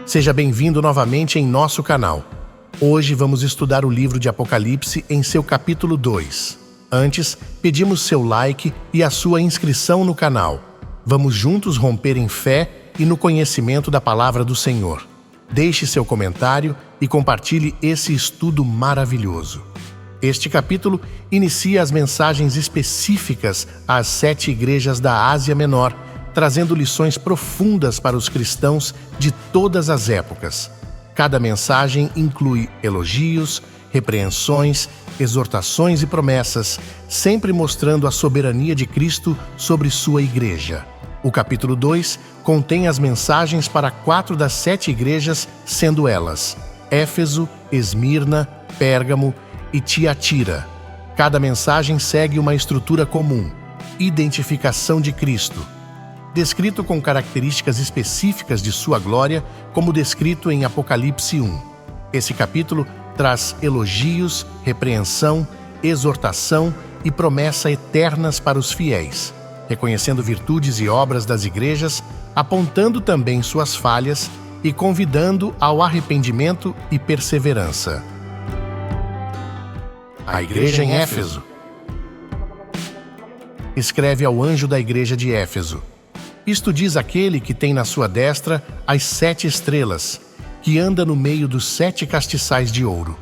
Seja bem-vindo novamente em nosso canal. Hoje vamos estudar o livro de Apocalipse em seu capítulo 2. Antes, pedimos seu like e a sua inscrição no canal. Vamos juntos romper em fé e no conhecimento da palavra do Senhor. Deixe seu comentário e compartilhe esse estudo maravilhoso. Este capítulo inicia as mensagens específicas às 7 igrejas da Ásia Menor, trazendo lições profundas para os cristãos de todas as épocas. Cada mensagem inclui elogios, repreensões, exortações e promessas, sempre mostrando a soberania de Cristo sobre sua igreja. O capítulo 2 contém as mensagens para 4 das 7 igrejas, sendo elas Éfeso, Esmirna, Pérgamo e Tiatira. Cada mensagem segue uma estrutura comum: identificação de Cristo, descrito com características específicas de sua glória, como descrito em Apocalipse 1. Esse capítulo traz elogios, repreensão, exortação e promessa eternas para os fiéis, reconhecendo virtudes e obras das igrejas, apontando também suas falhas e convidando ao arrependimento e perseverança. A igreja em Éfeso. Escreve ao anjo da igreja de Éfeso: isto diz aquele que tem na sua destra as 7 estrelas, que anda no meio dos 7 castiçais de ouro.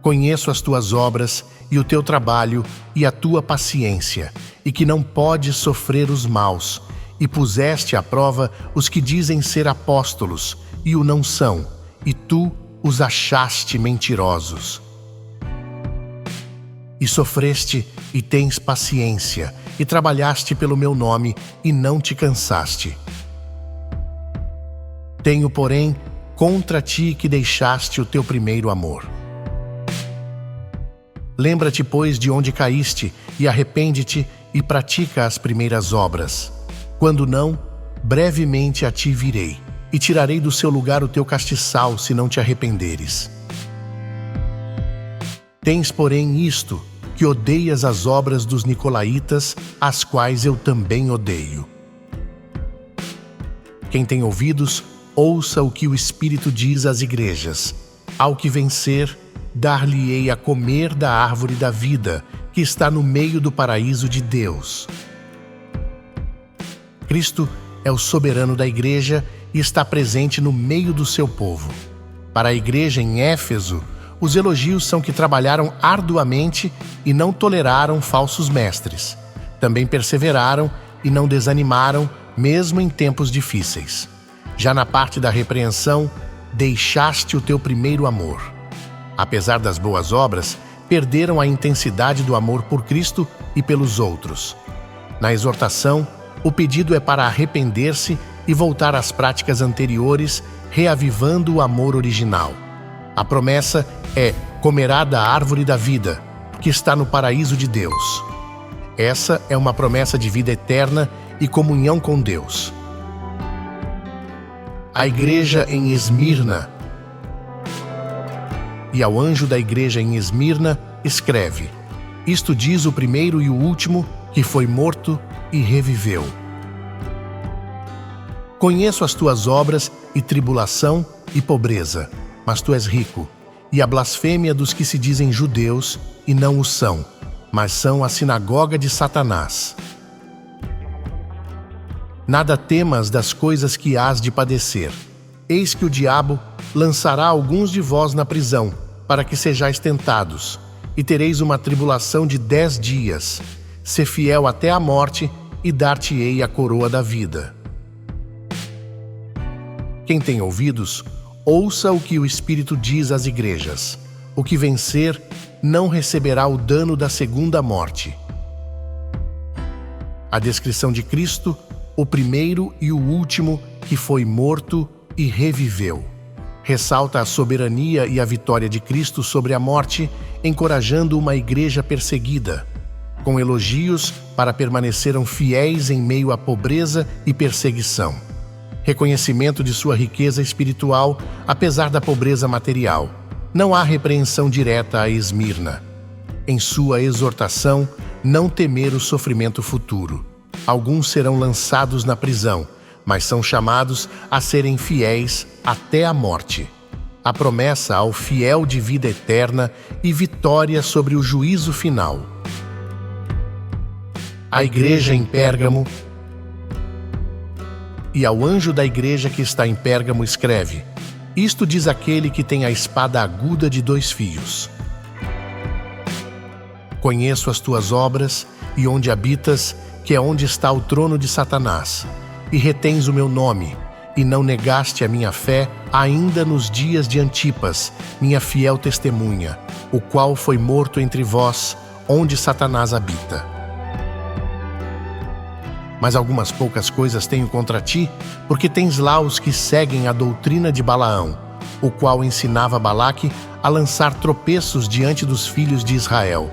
Conheço as tuas obras e o teu trabalho e a tua paciência, e que não podes sofrer os maus, e puseste à prova os que dizem ser apóstolos e o não são, e tu os achaste mentirosos. E sofreste e tens paciência, e trabalhaste pelo meu nome e não te cansaste. Tenho, porém, contra ti que deixaste o teu primeiro amor. Lembra-te, pois, de onde caíste, e arrepende-te e pratica as primeiras obras. Quando não, brevemente a ti virei, e tirarei do seu lugar o teu castiçal, se não te arrependeres. Tens, porém, isto, que odeias as obras dos nicolaítas, as quais eu também odeio. Quem tem ouvidos, ouça o que o Espírito diz às igrejas. Ao que vencer, dar-lhe-ei a comer da árvore da vida, que está no meio do paraíso de Deus. Cristo é o soberano da igreja e está presente no meio do seu povo. Para a igreja em Éfeso, os elogios são que trabalharam arduamente e não toleraram falsos mestres. Também perseveraram e não desanimaram, mesmo em tempos difíceis. Já na parte da repreensão, deixaste o teu primeiro amor. Apesar das boas obras, perderam a intensidade do amor por Cristo e pelos outros. Na exortação, o pedido é para arrepender-se e voltar às práticas anteriores, reavivando o amor original. A promessa é: comerá da árvore da vida, que está no paraíso de Deus. Essa é uma promessa de vida eterna e comunhão com Deus. A igreja em Esmirna. E ao anjo da igreja em Esmirna escreve: isto diz o primeiro e o último, que foi morto e reviveu. Conheço as tuas obras e tribulação e pobreza, mas tu és rico, e a blasfêmia dos que se dizem judeus e não o são, mas são a sinagoga de Satanás. Nada temas das coisas que hás de padecer. Eis que o diabo lançará alguns de vós na prisão, para que sejais tentados, e tereis uma tribulação de 10 dias. Sê fiel até a morte, e dar-te-ei a coroa da vida. Quem tem ouvidos, ouça o que o Espírito diz às igrejas. O que vencer não receberá o dano da segunda morte. A descrição de Cristo, o primeiro e o último, que foi morto e reviveu. Ressalta a soberania e a vitória de Cristo sobre a morte, encorajando uma igreja perseguida, com elogios para permaneceram fiéis em meio à pobreza e perseguição. Reconhecimento de sua riqueza espiritual, apesar da pobreza material. Não há repreensão direta a Esmirna. Em sua exortação, não temer o sofrimento futuro. Alguns serão lançados na prisão, mas são chamados a serem fiéis até a morte. A promessa ao fiel de vida eterna e vitória sobre o juízo final. A igreja em Pérgamo. E ao anjo da igreja que está em Pérgamo escreve: Isto diz aquele que tem a espada aguda de 2 fios. Conheço as tuas obras e onde habitas, que é onde está o trono de Satanás, e retens o meu nome, e não negaste a minha fé ainda nos dias de Antipas, minha fiel testemunha, o qual foi morto entre vós, onde Satanás habita. Mas algumas poucas coisas tenho contra ti, porque tens lá os que seguem a doutrina de Balaão, o qual ensinava Balaque a lançar tropeços diante dos filhos de Israel,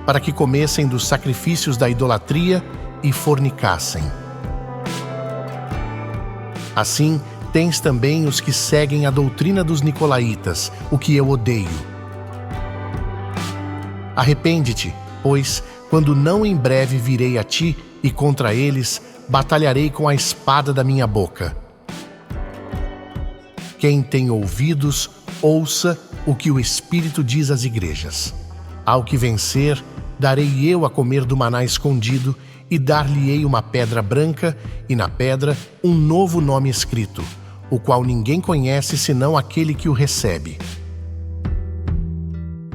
para que comessem dos sacrifícios da idolatria e fornicassem. Assim, tens também os que seguem a doutrina dos nicolaítas, o que eu odeio. Arrepende-te, pois, quando não em breve virei a ti, e contra eles batalharei com a espada da minha boca. Quem tem ouvidos, ouça o que o Espírito diz às igrejas. Ao que vencer, darei eu a comer do maná escondido, e dar-lhe-ei uma pedra branca, e na pedra um novo nome escrito, o qual ninguém conhece senão aquele que o recebe.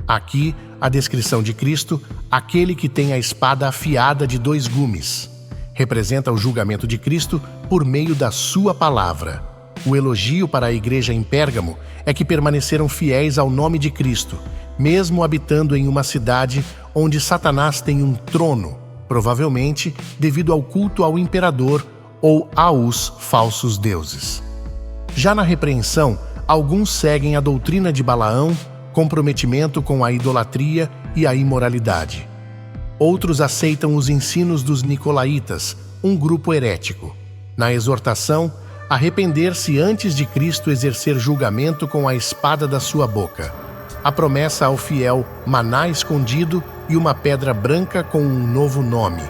Aqui, a descrição de Cristo, aquele que tem a espada afiada de 2 gumes. Representa o julgamento de Cristo por meio da sua palavra. O elogio para a igreja em Pérgamo é que permaneceram fiéis ao nome de Cristo, mesmo habitando em uma cidade onde Satanás tem um trono, provavelmente devido ao culto ao imperador ou aos falsos deuses. Já na repreensão, alguns seguem a doutrina de Balaão, comprometimento com a idolatria e a imoralidade. Outros aceitam os ensinos dos nicolaítas, um grupo herético. Na exortação, arrepender-se antes de Cristo exercer julgamento com a espada da sua boca. A promessa ao fiel maná escondido e uma pedra branca com um novo nome.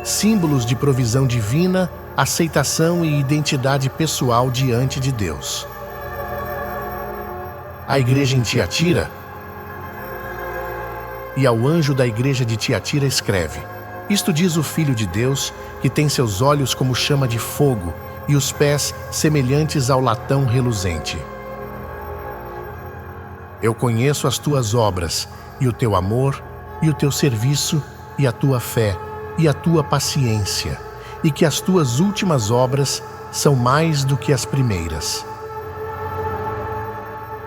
Símbolos de provisão divina, aceitação e identidade pessoal diante de Deus. A igreja em Tiatira. E ao anjo da igreja de Tiatira escreve: Isto diz o Filho de Deus, que tem seus olhos como chama de fogo e os pés semelhantes ao latão reluzente. Eu conheço as tuas obras, e o teu amor, e o teu serviço, e a tua fé, e a tua paciência, e que as tuas últimas obras são mais do que as primeiras.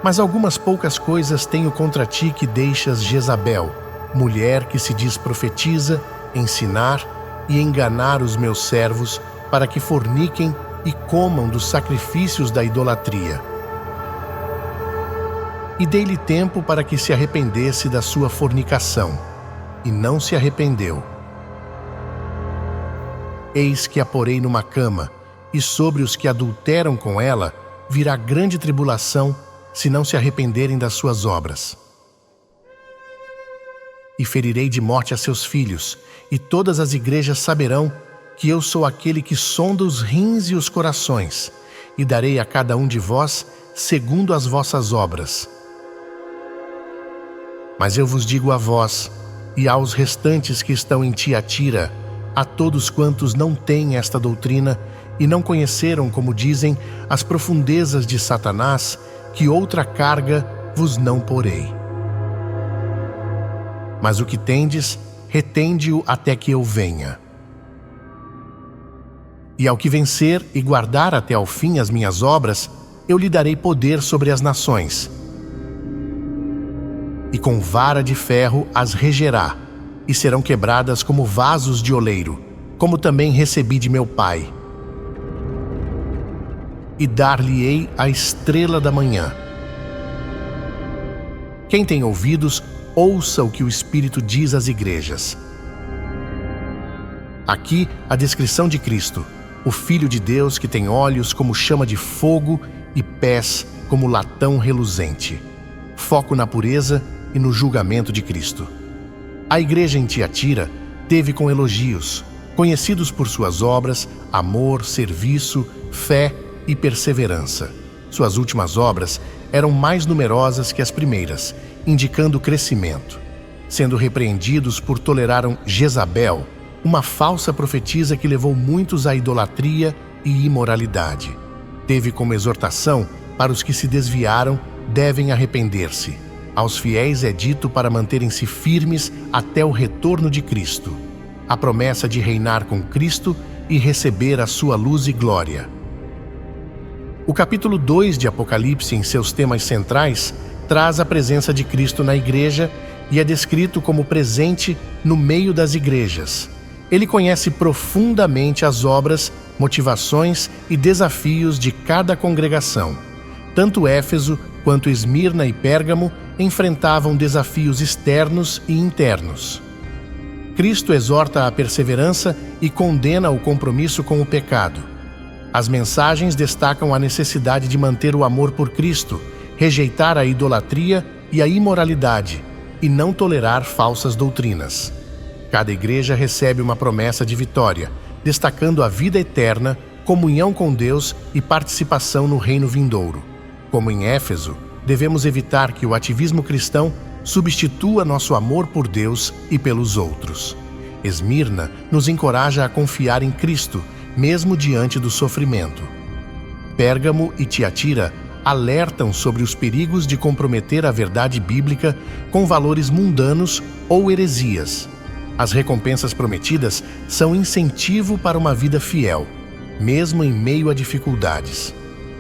Mas algumas poucas coisas tenho contra ti que deixas Jezabel, mulher que se diz profetiza, ensinar e enganar os meus servos para que forniquem e comam dos sacrifícios da idolatria. E dei-lhe tempo para que se arrependesse da sua fornicação, e não se arrependeu. Eis que a porei numa cama, e sobre os que adulteram com ela virá grande tribulação, se não se arrependerem das suas obras. E ferirei de morte a seus filhos, e todas as igrejas saberão que eu sou aquele que sonda os rins e os corações, e darei a cada um de vós segundo as vossas obras. Mas eu vos digo a vós, e aos restantes que estão em Tiatira, a todos quantos não têm esta doutrina, e não conheceram, como dizem, as profundezas de Satanás, que outra carga vos não porei. Mas o que tendes, retende-o até que eu venha. E ao que vencer e guardar até ao fim as minhas obras, eu lhe darei poder sobre as nações. E com vara de ferro as regerá, e serão quebradas como vasos de oleiro, como também recebi de meu Pai. E dar-lhe-ei a estrela da manhã. Quem tem ouvidos, ouça o que o Espírito diz às igrejas. Aqui a descrição de Cristo, o Filho de Deus que tem olhos como chama de fogo e pés como latão reluzente. Foco na pureza e no julgamento de Cristo. A igreja em Tiatira teve com elogios, conhecidos por suas obras, amor, serviço, fé e perseverança. Suas últimas obras eram mais numerosas que as primeiras, indicando crescimento. Sendo repreendidos por toleraram Jezabel, uma falsa profetisa que levou muitos à idolatria e imoralidade. Teve como exortação para os que se desviaram, devem arrepender-se. Aos fiéis é dito para manterem-se firmes até o retorno de Cristo. A promessa de reinar com Cristo e receber a sua luz e glória. O capítulo 2 de Apocalipse, em seus temas centrais, traz a presença de Cristo na igreja e é descrito como presente no meio das igrejas. Ele conhece profundamente as obras, motivações e desafios de cada congregação. Tanto Éfeso quanto Esmirna e Pérgamo enfrentavam desafios externos e internos. Cristo exorta a perseverança e condena o compromisso com o pecado. As mensagens destacam a necessidade de manter o amor por Cristo, rejeitar a idolatria e a imoralidade, e não tolerar falsas doutrinas. Cada igreja recebe uma promessa de vitória, destacando a vida eterna, comunhão com Deus e participação no reino vindouro. Como em Éfeso, devemos evitar que o ativismo cristão substitua nosso amor por Deus e pelos outros. Esmirna nos encoraja a confiar em Cristo, mesmo diante do sofrimento. Pérgamo e Tiatira alertam sobre os perigos de comprometer a verdade bíblica com valores mundanos ou heresias. As recompensas prometidas são incentivo para uma vida fiel, mesmo em meio a dificuldades.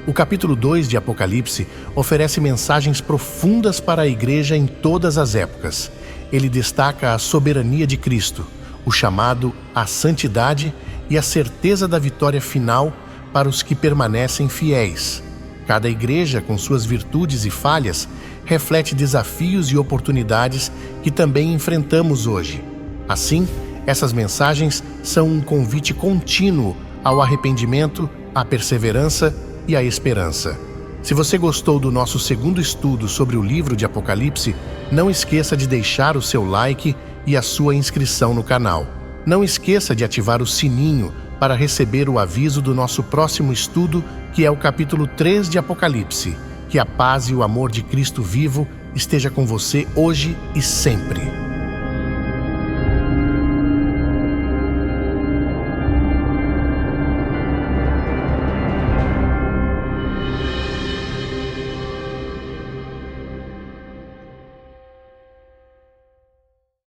O capítulo 2 de Apocalipse oferece mensagens profundas para a igreja em todas as épocas. Ele destaca a soberania de Cristo, o chamado à santidade e a certeza da vitória final para os que permanecem fiéis. Cada igreja, com suas virtudes e falhas, reflete desafios e oportunidades que também enfrentamos hoje. Assim, essas mensagens são um convite contínuo ao arrependimento, à perseverança e à esperança. Se você gostou do nosso segundo estudo sobre o livro de Apocalipse, não esqueça de deixar o seu like e a sua inscrição no canal. Não esqueça de ativar o sininho para receber o aviso do nosso próximo estudo, que é o capítulo 3 de Apocalipse. Que a paz e o amor de Cristo vivo esteja com você hoje e sempre.